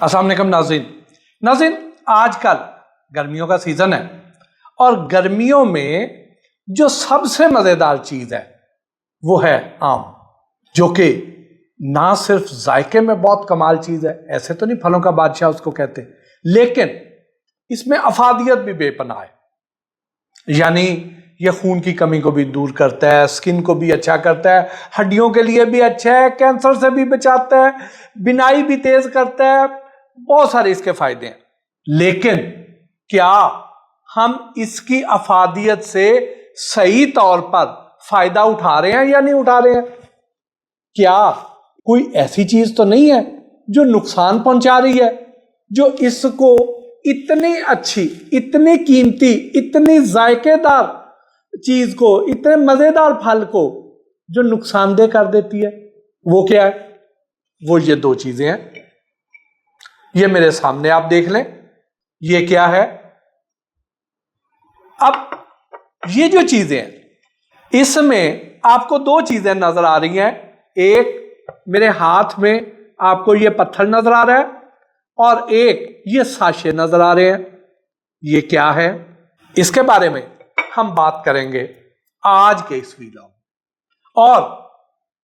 السلام علیکم ناظرین آج کل گرمیوں کا سیزن ہے اور گرمیوں میں جو سب سے مزیدار چیز ہے وہ ہے آم، جو کہ نہ صرف ذائقے میں بہت کمال چیز ہے، ایسے تو نہیں پھلوں کا بادشاہ اس کو کہتے، لیکن اس میں افادیت بھی بے پناہ ہے۔ یعنی یہ خون کی کمی کو بھی دور کرتا ہے، سکن کو بھی اچھا کرتا ہے، ہڈیوں کے لیے بھی اچھا ہے، کینسر سے بھی بچاتا ہے، بینائی بھی تیز کرتا ہے، بہت سارے اس کے فائدے ہیں۔ لیکن کیا ہم اس کی افادیت سے صحیح طور پر فائدہ اٹھا رہے ہیں یا نہیں اٹھا رہے ہیں؟ کیا کوئی ایسی چیز تو نہیں ہے جو نقصان پہنچا رہی ہے، جو اس کو اتنی اچھی، اتنی قیمتی، اتنی ذائقے دار چیز کو، اتنے مزیدار پھل کو جو نقصان دہ کر دیتی ہے؟ وہ کیا ہے؟ وہ یہ دو چیزیں ہیں، یہ میرے سامنے آپ دیکھ لیں، یہ کیا ہے؟ اب یہ جو چیزیں ہیں اس میں آپ کو دو چیزیں نظر آ رہی ہیں، ایک میرے ہاتھ میں آپ کو یہ پتھر نظر آ رہا ہے اور ایک یہ ساشے نظر آ رہے ہیں۔ یہ کیا ہے؟ اس کے بارے میں ہم بات کریں گے آج کے اس ویڈیو میں، اور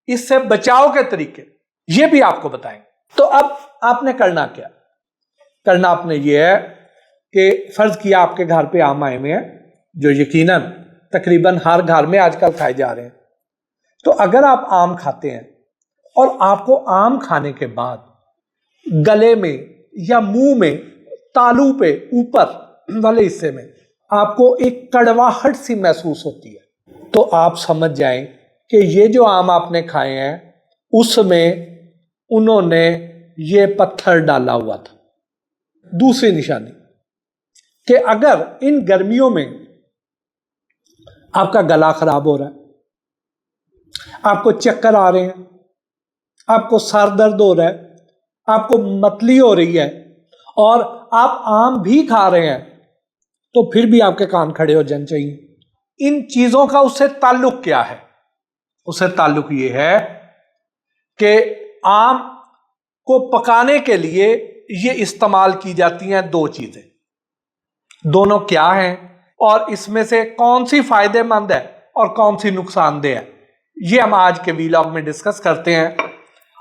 اس سے بچاؤ کے طریقے یہ بھی آپ کو بتائیں گے۔ تو اب آپ نے کرنا کیا؟ کرنا آپ نے یہ ہے کہ فرض کیا آپ کے گھر پہ آم آئے ہوئے ہیں، جو یقیناً تقریباً ہر گھر میں آج کل کھائے جا رہے ہیں۔ تو اگر آپ آم کھاتے ہیں اور آپ کو آم کھانے کے بعد گلے میں یا منہ میں تالو پہ اوپر والے حصے میں آپ کو ایک کڑواہٹ سی محسوس ہوتی ہے، تو آپ سمجھ جائیں کہ یہ جو آم آپ نے کھائے ہیں اس میں انہوں نے یہ پتھر ڈالا ہوا تھا۔ دوسری نشانی کہ اگر ان گرمیوں میں آپ کا گلا خراب ہو رہا ہے، آپ کو چکر آ رہے ہیں، آپ کو سر درد ہو رہا ہے، آپ کو متلی ہو رہی ہے اور آپ آم بھی کھا رہے ہیں، تو پھر بھی آپ کے کان کھڑے ہو جانے چاہیے۔ ان چیزوں کا اس سے تعلق کیا ہے؟ اس سے تعلق یہ ہے کہ آم کو پکانے کے لیے یہ استعمال کی جاتی ہیں دو چیزیں، دونوں کیا ہیں اور اس میں سے کون سی فائدے مند ہے اور کون سی نقصان دہ ہے، یہ ہم آج کے ویلاگ میں ڈسکس کرتے ہیں۔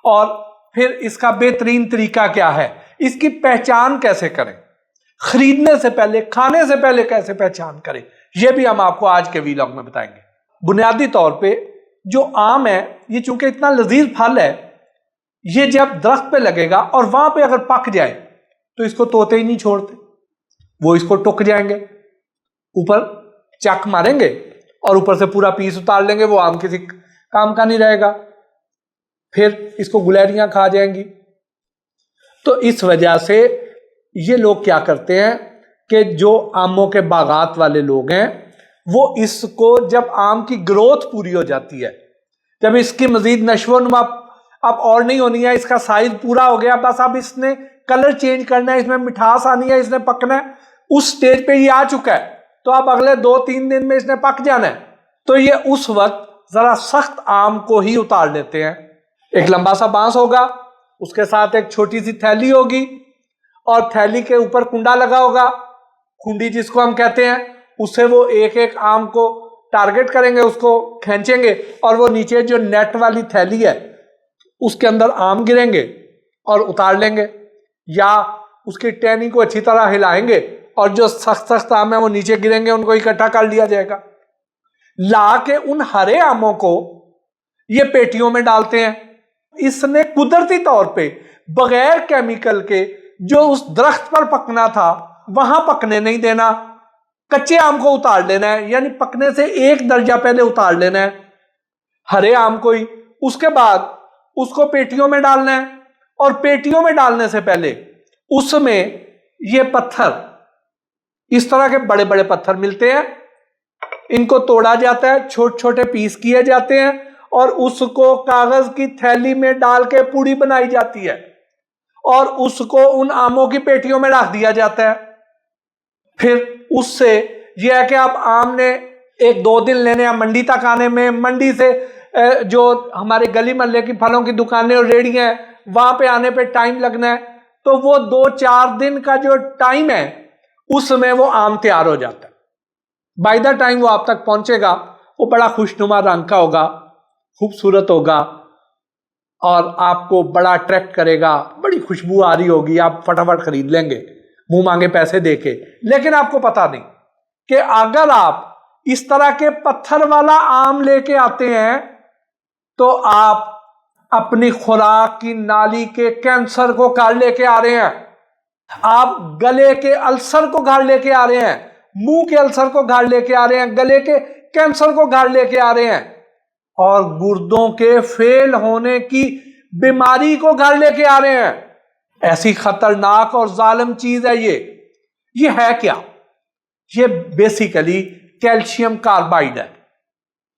اور پھر اس کا بہترین طریقہ کیا ہے، اس کی پہچان کیسے کریں، خریدنے سے پہلے، کھانے سے پہلے کیسے پہچان کریں، یہ بھی ہم آپ کو آج کے ویلاگ میں بتائیں گے۔ بنیادی طور پہ جو آم ہے، یہ چونکہ اتنا لذیذ پھل ہے، یہ جب درخت پہ لگے گا اور وہاں پہ اگر پک جائے تو اس کو طوطے ہی نہیں چھوڑتے، وہ اس کو ٹک جائیں گے، اوپر چک ماریں گے اور اوپر سے پورا پیس اتار لیں گے، وہ آم کسی کام کا نہیں رہے گا، پھر اس کو گلہریاں کھا جائیں گی۔ تو اس وجہ سے یہ لوگ کیا کرتے ہیں کہ جو آموں کے باغات والے لوگ ہیں وہ اس کو جب آم کی گروتھ پوری ہو جاتی ہے، جب اس کی مزید نشو و نما اب اور نہیں ہونی ہے، اس کا سائز پورا ہو گیا، بس اب اس نے کلر چینج کرنا ہے، اس میں مٹھاس آنی ہے، اس نے پکنا ہے، اس سٹیج پہ یہ آ چکا ہے، تو اب اگلے 2-3 دن میں اس نے پک جانا ہے، تو یہ اس وقت ذرا سخت آم کو ہی اتار لیتے ہیں۔ ایک لمبا سا بانس ہوگا، اس کے ساتھ ایک چھوٹی سی تھیلی ہوگی اور تھیلی کے اوپر کنڈا لگا ہوگا، کھنڈی جس کو ہم کہتے ہیں، اس سے وہ ایک ایک آم کو ٹارگٹ کریں گے، اس کو کھینچیں گے اور وہ نیچے جو نیٹ والی تھیلی ہے اس کے اندر آم گریں گے اور اتار لیں گے، یا اس کی ٹہنی کو اچھی طرح ہلائیں گے اور جو سخت سخت آم ہیں وہ نیچے گریں گے، ان کو اکٹھا کر لیا جائے گا، لا کے ان ہرے آموں کو یہ پیٹیوں میں ڈالتے ہیں۔ اس نے قدرتی طور پہ بغیر کیمیکل کے جو اس درخت پر پکنا تھا وہاں پکنے نہیں دینا، کچے آم کو اتار لینا ہے، یعنی پکنے سے 1 درجہ پہلے اتار لینا ہے ہرے آم کو ہی، اس کے بعد اس کو پیٹیوں میں ڈالنا ہے، اور پیٹیوں میں ڈالنے سے پہلے اس میں یہ پتھر، اس طرح کے بڑے بڑے پتھر ملتے ہیں، ان کو توڑا جاتا ہے، چھوٹے چھوٹے پیس کیے جاتے ہیں اور اس کو کاغذ کی تھیلی میں ڈال کے پوڑی بنائی جاتی ہے اور اس کو ان آموں کی پیٹیوں میں رکھ دیا جاتا ہے۔ پھر اس سے یہ ہے کہ آپ آم نے 1-2 دن لینے ہیں منڈی تک آنے میں، منڈی سے جو ہمارے گلی محلے کی پھلوں کی دکانیں اور ریڑیاں ہیں وہاں پہ آنے پہ ٹائم لگنا ہے، تو وہ 2-4 دن کا جو ٹائم ہے اس میں وہ آم تیار ہو جاتا ہے. بائی دا ٹائم وہ آپ تک پہنچے گا وہ بڑا خوشنما رنگ کا ہوگا, خوبصورت ہوگا اور آپ کو بڑا اٹریکٹ کرے گا, بڑی خوشبو آ رہی ہوگی, آپ فٹافٹ خرید لیں گے منہ مانگے پیسے دے کے. لیکن آپ کو پتا نہیں کہ اگر آپ اس طرح کے پتھر والا آم لے کے آتے ہیں تو آپ اپنی خوراک کی نالی کے کینسر کو گھر لے کے آ رہے ہیں, آپ گلے کے السر کو گھر لے کے آ رہے ہیں, منہ کے السر کو گھر لے کے آ رہے ہیں, گلے کے کینسر کو گھر لے کے آ رہے ہیں, اور گردوں کے فیل ہونے کی بیماری کو گھر لے کے آ رہے ہیں. ایسی خطرناک اور ظالم چیز ہے یہ ہے کیا؟ یہ بیسیکلی کیلشیم کاربائڈ ہے.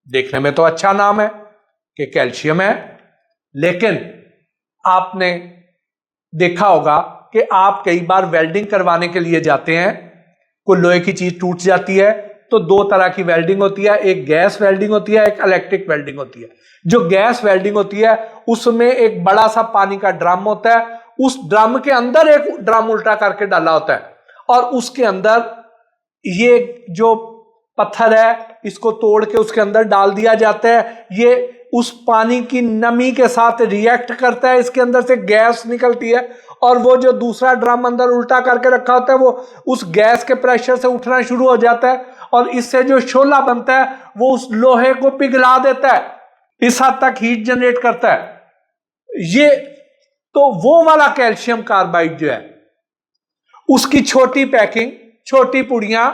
دیکھنے میں تو اچھا نام ہے کہ کیلشیم ہے, لیکن آپ نے دیکھا ہوگا کہ آپ کئی بار ویلڈنگ کروانے کے لیے جاتے ہیں, کوئی لوہے کی چیز ٹوٹ جاتی ہے تو 2 طرح کی ویلڈنگ ہوتی ہے, ایک گیس ویلڈنگ ہوتی ہے, ایک الیکٹرک ویلڈنگ ہوتی ہے. جو گیس ویلڈنگ ہوتی ہے اس میں ایک بڑا سا پانی کا ڈرم ہوتا ہے, اس ڈرم کے اندر ایک ڈرم الٹا کر کے ڈالا ہوتا ہے اور اس کے اندر یہ جو پتھر ہے اس کو توڑ کے اس کے اندر ڈال دیا جاتا ہے. یہ اس پانی کی نمی کے ساتھ ریئیکٹ کرتا ہے, اس کے اندر سے گیس نکلتی ہے اور وہ جو دوسرا ڈرم اندر الٹا کر کے رکھا ہوتا ہے وہ اس گیس کے پریشر سے اٹھنا شروع ہو جاتا ہے اور اس سے جو شعلہ بنتا ہے وہ اس لوہے کو پگھلا دیتا ہے, اس حد تک ہیٹ جنریٹ کرتا ہے. یہ تو وہ والا کیلشیم کاربائڈ جو ہے اس کی چھوٹی پیکنگ, چھوٹی پڑیاں,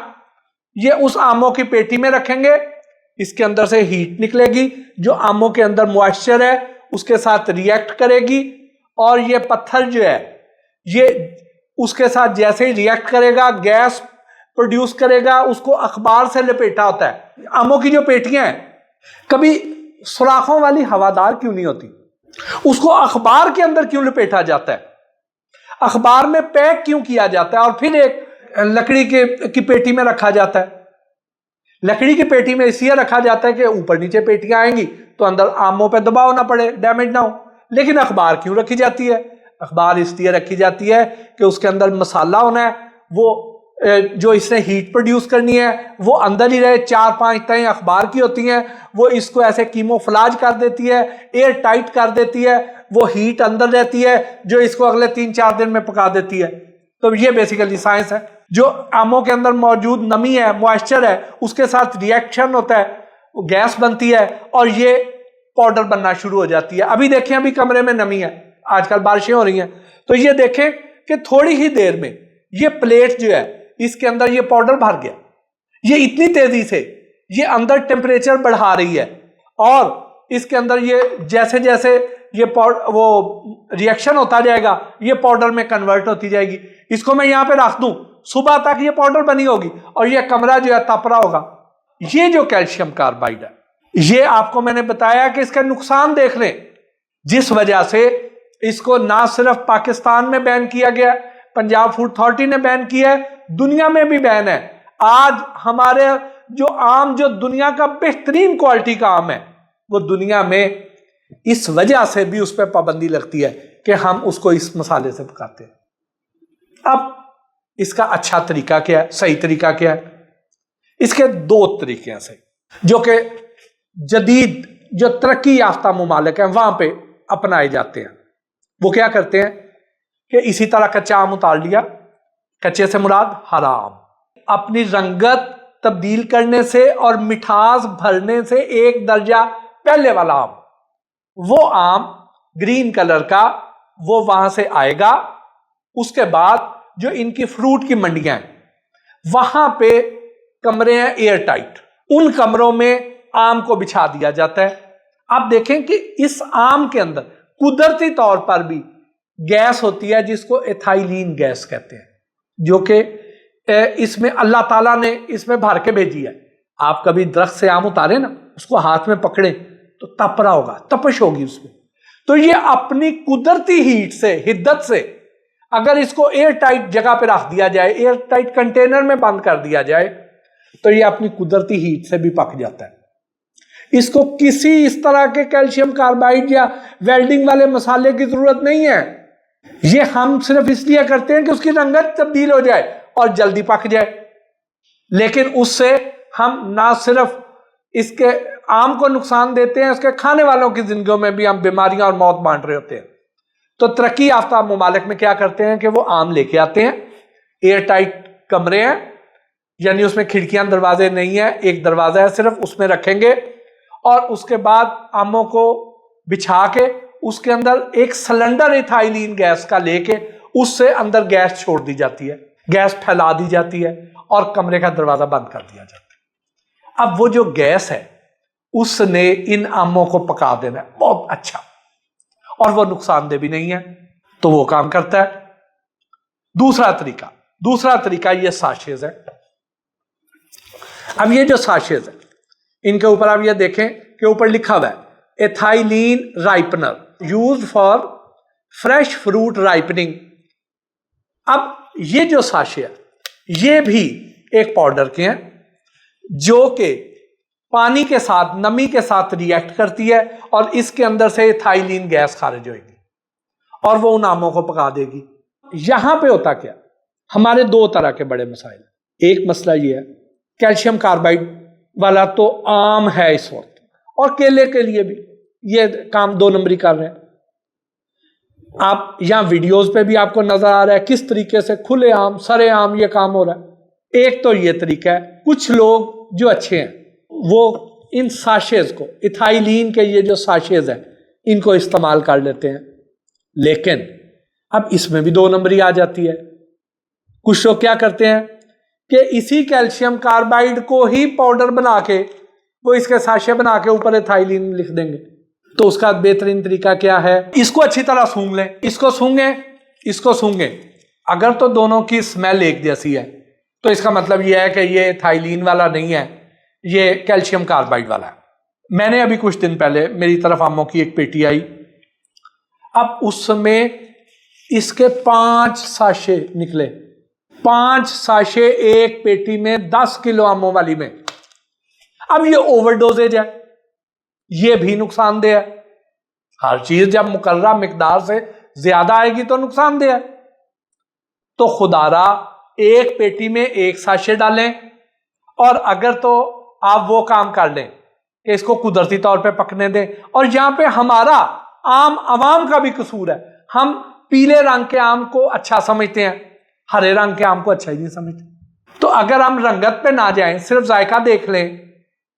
یہ اس آموں کی پیٹی میں رکھیں گے, اس کے اندر سے ہیٹ نکلے گی جو آموں کے اندر موائسچر ہے اس کے ساتھ ریئیکٹ کرے گی اور یہ پتھر جو ہے یہ اس کے ساتھ جیسے ہی ریئیکٹ کرے گا گیس پروڈیوس کرے گا, اس کو اخبار سے لپیٹا ہوتا ہے. آموں کی جو پیٹیاں ہیں کبھی سوراخوں والی ہوادار کیوں نہیں ہوتی, اس کو اخبار کے اندر کیوں لپیٹا جاتا ہے, اخبار میں پیک کیوں کیا جاتا ہے اور پھر ایک لکڑی کی پیٹی میں رکھا جاتا ہے. لکڑی کی پیٹی میں اس لیے رکھا جاتا ہے کہ اوپر نیچے پیٹیاں آئیں گی تو اندر آموں پہ دباؤ نہ پڑے, ڈیمیج نہ ہو. لیکن اخبار کیوں رکھی جاتی ہے؟ اخبار اس لیے رکھی جاتی ہے کہ اس کے اندر مسالہ ہونا ہے, وہ جو اس نے ہیٹ پروڈیوس کرنی ہے وہ اندر ہی رہے. 4-5 تہیں اخبار کی ہوتی ہیں, وہ اس کو ایسے کیمو فلاج کر دیتی ہے, ایئر ٹائٹ کر دیتی ہے, وہ ہیٹ اندر رہتی ہے جو اس کو اگلے 3-4 دن میں پکا دیتی ہے. تو یہ بیسیکلی سائنس ہے. جو آموں کے اندر موجود نمی ہے, موائسچر ہے, اس کے ساتھ ریئیکشن ہوتا ہے, گیس بنتی ہے اور یہ پاؤڈر بننا شروع ہو جاتی ہے. ابھی دیکھیں ابھی کمرے میں نمی ہے, آج کل بارشیں ہو رہی ہیں, تو یہ دیکھیں کہ تھوڑی ہی دیر میں یہ پلیٹ جو ہے اس کے اندر یہ پاؤڈر بھر گیا. یہ اتنی تیزی سے یہ اندر ٹیمپریچر بڑھا رہی ہے اور اس کے اندر یہ جیسے جیسے یہ وہ ریئیکشن ہوتا جائے گا یہ پاؤڈر میں کنورٹ ہوتی جائے گی. اس کو میں یہاں پہ رکھ دوں, صبح تک یہ پاؤڈر بنی ہوگی اور یہ کمرہ جو ہے تپ رہا ہوگا. یہ جو کیلشیم کاربائڈ ہے یہ آپ کو میں نے بتایا کہ اس کا نقصان دیکھ لیں, جس وجہ سے اس کو نہ صرف پاکستان میں بین کیا گیا, پنجاب فوڈ اتھارٹی نے بین کیا ہے, دنیا میں بھی بین ہے. آج ہمارے جو آم جو دنیا کا بہترین کوالٹی کا آم ہے وہ دنیا میں اس وجہ سے بھی اس پہ پابندی لگتی ہے کہ ہم اس کو اس مسالے سے پکاتے ہیں. اب اس کا اچھا طریقہ کیا ہے, صحیح طریقہ کیا ہے؟ اس کے 2 طریقے ہیں صحیح جو کہ جدید جو ترقی یافتہ ممالک ہیں وہاں پہ اپنائے جاتے ہیں. وہ کیا کرتے ہیں کہ اسی طرح کچا آم اتار لیا, کچے سے مراد حرام, اپنی رنگت تبدیل کرنے سے اور مٹھاس بھرنے سے 1 درجہ پہلے والا آم, وہ آم گرین کلر کا وہ وہاں سے آئے گا. اس کے بعد جو ان کی فروٹ کی منڈیاں ہیں وہاں پہ کمرے ہیں ایئر ٹائٹ, ان کمروں میں آم کو بچھا دیا جاتا ہے. آپ دیکھیں کہ اس آم کے اندر قدرتی طور پر بھی گیس ہوتی ہے جس کو ایتھائلین گیس کہتے ہیں, جو کہ اس میں اللہ تعالیٰ نے اس میں بھر کے بھیجی ہے. آپ کبھی درخت سے آم اتارے نا, اس کو ہاتھ میں پکڑیں تو تپ رہا ہوگا, تپش ہوگی اس میں. تو یہ اپنی قدرتی ہیٹ سے, حدت سے اگر اس کو ایئر ٹائٹ جگہ پہ رکھ دیا جائے, ایئر ٹائٹ کنٹینر میں بند کر دیا جائے تو یہ اپنی قدرتی ہیٹ سے بھی پک جاتا ہے. اس کو کسی اس طرح کے کیلشیم کاربائڈ یا ویلڈنگ والے مسالے کی ضرورت نہیں ہے. یہ ہم صرف اس لیے کرتے ہیں کہ اس کی رنگت تبدیل ہو جائے اور جلدی پک جائے، لیکن اس سے ہم نہ صرف اس کے آم کو نقصان دیتے ہیں، اس کے کھانے والوں کی زندگیوں میں بھی ہم بیماریاں اور موت بانٹ رہے ہوتے ہیں۔ تو ترقی یافتہ ممالک میں کیا کرتے ہیں کہ وہ آم لے کے آتے ہیں، ایئر ٹائٹ کمرے ہیں، یعنی اس میں کھڑکیاں دروازے نہیں ہیں، ایک دروازہ ہے صرف، اس میں رکھیں گے اور اس کے بعد آموں کو بچھا کے اس کے اندر ایک سلنڈر ایتھائلین گیس کا لے کے اس سے اندر گیس چھوڑ دی جاتی ہے، گیس پھیلا دی جاتی ہے اور کمرے کا دروازہ بند کر دیا جاتا ہے۔ اب وہ جو گیس ہے اس نے ان آموں کو پکا دینا ہے بہت اچھا، اور وہ نقصان دہ بھی نہیں ہے، تو وہ کام کرتا ہے۔ دوسرا طریقہ یہ ساشیز ہے۔ اب یہ جو ساشیز ہیں ان کے اوپر آپ یہ دیکھیں کہ اوپر لکھا ہوا ہے ایتھائلین رائپنر یوزڈ فار فریش فروٹ رائپننگ۔ اب یہ جو ساشے ہے یہ بھی ایک پاؤڈر کے ہیں جو کہ پانی کے ساتھ، نمی کے ساتھ ریئیکٹ کرتی ہے اور اس کے اندر سے ایتھائلین گیس خارج ہوئے گی اور وہ ان آموں کو پکا دے گی۔ یہاں پہ ہوتا کیا، ہمارے دو طرح کے بڑے مسائل ہیں۔ ایک مسئلہ یہ ہے کیلشیم کاربائڈ والا تو عام ہے اس وقت، اور کیلے کے لیے بھی یہ کام دو نمبری کر رہے ہیں۔ آپ یہاں ویڈیوز پہ بھی آپ کو نظر آ رہا ہے کس طریقے سے کھلے عام سرے عام یہ کام ہو رہا ہے۔ ایک تو یہ طریقہ ہے، کچھ لوگ جو اچھے ہیں وہ ان ساشیز کو، ایتھائلین کے یہ جو ساشیز ہیں ان کو استعمال کر لیتے ہیں، لیکن اب اس میں بھی دو نمبری آ جاتی ہے۔ کچھ لوگ کیا کرتے ہیں کہ اسی کیلشیم کاربائڈ کو ہی پاؤڈر بنا کے وہ اس کے ساشے بنا کے اوپر ایتھائلین لکھ دیں گے۔ تو اس کا بہترین طریقہ کیا ہے، اس کو اچھی طرح سونگھ لیں، اس کو سونگیں۔ اگر تو دونوں کی سمیل ایک جیسی ہے تو اس کا مطلب یہ ہے کہ یہ ایتھائلین والا نہیں ہے، یہ کیلشیم کاربائڈ والا ہے۔ میں نے ابھی کچھ دن پہلے میری طرف آموں کی ایک پیٹی آئی، اب اس میں اس کے 5 ساشے نکلے، 5 ساشے ایک پیٹی میں 10 کلو آموں والی میں۔ اب یہ اوور ڈوزیج ہے، یہ بھی نقصان دہ ہے۔ ہر چیز جب مقررہ مقدار سے زیادہ آئے گی تو نقصان دہ ہے۔ تو خدارا ایک پیٹی میں 1 ساشے ڈالیں، اور اگر تو آپ وہ کام کر لیں کہ اس کو قدرتی طور پہ پکنے دیں۔ اور یہاں پہ ہمارا عام عوام کا بھی قصور ہے، ہم پیلے رنگ کے آم کو اچھا سمجھتے ہیں، ہرے رنگ کے آم کو اچھا ہی نہیں سمجھتے۔ تو اگر ہم رنگت پہ نہ جائیں، صرف ذائقہ دیکھ لیں،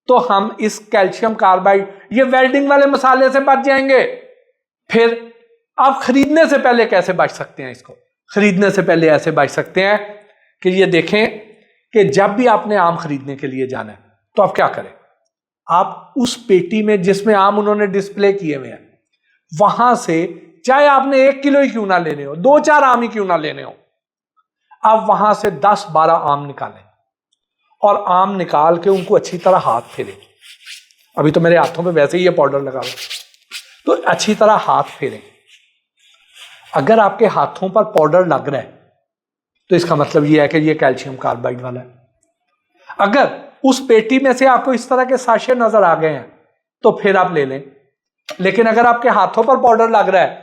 تو ہم اس کیلشیم کاربائڈ یہ ویلڈنگ والے مسالے سے بچ جائیں گے۔ پھر آپ خریدنے سے پہلے کیسے بچ سکتے ہیں؟ اس کو خریدنے سے پہلے ایسے بچ سکتے ہیں کہ یہ دیکھیں کہ جب بھی آپ نے آم خریدنے کے لیے جانا ہے تو آپ کیا کریں، آپ اس پیٹی میں جس میں آم انہوں نے ڈسپلے کیے ہوئے ہیں وہاں سے، چاہے آپ نے 1 کلو ہی کیوں نہ لینے ہو، 2-4 آم ہی کیوں نہ لینے ہو، آپ وہاں سے 10-12 آم نکالیں اور آم نکال کے ان کو اچھی طرح ہاتھ پھیریں۔ ابھی تو میرے ہاتھوں پہ ویسے ہی یہ پاؤڈر لگا ہوا، تو اچھی طرح ہاتھ پھیریں۔ اگر آپ کے ہاتھوں پر پاؤڈر لگ رہا ہے تو اس کا مطلب یہ ہے کہ یہ کیلشیم کاربائڈ والا ہے۔ اگر اس پیٹی میں سے آپ کو اس طرح کے ساشے نظر آ گئے ہیں تو پھر آپ لے لیں، لیکن اگر آپ کے ہاتھوں پر پاؤڈر لگ رہا ہے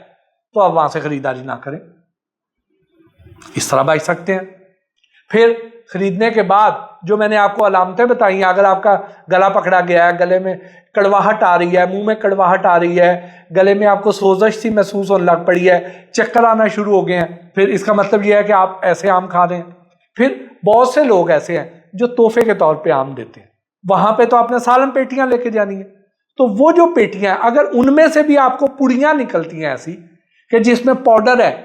تو آپ وہاں سے خریداری نہ کریں۔ اس طرح بچ سکتے ہیں۔ پھر خریدنے کے بعد جو میں نے آپ کو علامتیں بتائی ہیں، اگر آپ کا گلا پکڑا گیا ہے، گلے میں کڑواہٹ آ رہی ہے، منہ میں کڑواہٹ آ رہی ہے، گلے میں آپ کو سوزش سی محسوس ہونے لگ پڑی ہے، چکر آنا شروع ہو گئے ہیں، پھر اس کا مطلب یہ ہے کہ آپ ایسے آم کھا رہے ہیں۔ پھر بہت سے لوگ ایسے ہیں جو تحفے کے طور پہ آم دیتے ہیں، وہاں پہ تو آپ نے سالم پیٹیاں لے کے جانی ہیں، تو وہ جو پیٹیاں اگر ان میں سے بھی آپ کو پڑیاں نکلتی ہیں ایسی کہ جس میں پاؤڈر ہے،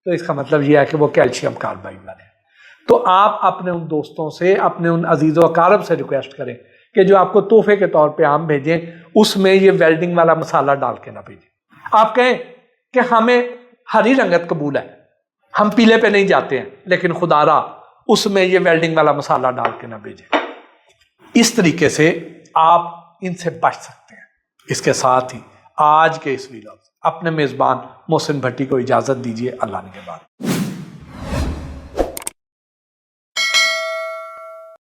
تو اس کا مطلب یہ ہے کہ وہ کیلشیم کاربائڈ والے ہیں۔ تو آپ اپنے ان دوستوں سے، اپنے ان عزیز و اقارب سے ریکویسٹ کریں کہ جو آپ کو تحفے کے طور پہ آم بھیجیں اس میں یہ ویلڈنگ والا مسالہ ڈال کے نہ بھیجیں۔ آپ کہیں کہ ہمیں ہری رنگت قبول ہے، ہم پیلے پہ نہیں جاتے ہیں، لیکن خدا را اس میں یہ ویلڈنگ والا مسالہ ڈال کے نہ بھیجیں۔ اس طریقے سے آپ ان سے بچ سکتے ہیں۔ اس کے ساتھ ہی آج کے اس ویڈیو اپنے میزبان محسن بھٹی کو اجازت دیجیے۔ اللہ نے کے بعد